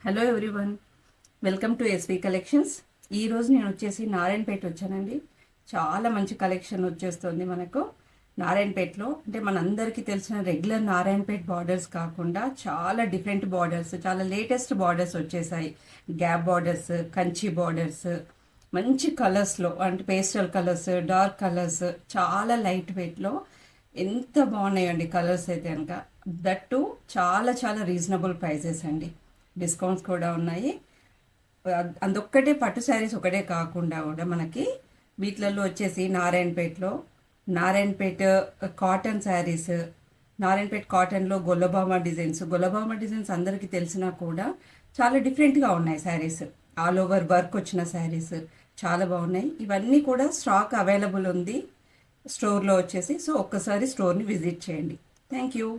Hello everyone, welcome to SV collections. ఈరోజు నేను వచ్చేసి నారాయణపేట వచ్చానండి. చాలా మంచి కలెక్షన్ వచ్చేస్తుంది మనకు నారాయణపేటలో. అంటే మనందరికీ తెలిసిన రెగ్యులర్ నారాయణపేట బార్డర్స్ కాకుండా చాలా డిఫరెంట్ బార్డర్స్, చాలా లేటెస్ట్ బార్డర్స్ వచ్చేసాయి. గ్యాప్ బార్డర్స్, కంచి బార్డర్స్, మంచి కలర్స్లో, అంటే పేస్టల్ కలర్స్, డార్క్ కలర్స్, చాలా లైట్ వెయిట్లో ఎంత బాగున్నాయండి కలర్స్ అయితే కనుక. దట్టు చాలా చాలా రీజనబుల్ ప్రైజెస్ అండి. డిస్కౌంట్స్ కూడా ఉన్నాయి. అందొక్కటే పట్టు శారీస్ ఒకటే కాకుండా కూడా మనకి వీటిలలో వచ్చేసి నారాయణపేట కాటన్ శారీస్, నారాయణపేట కాటన్లో గొల్లభామ డిజైన్స్ అందరికీ తెలిసినా కూడా చాలా డిఫరెంట్గా ఉన్నాయి శారీస్. ఆల్ ఓవర్ వర్క్ వచ్చిన శారీస్ చాలా బాగున్నాయి. ఇవన్నీ కూడా స్టాక్ అవైలబుల్ ఉంది స్టోర్లో వచ్చేసి. సో ఒక్కసారి స్టోర్ని విజిట్ చేయండి. Thank you.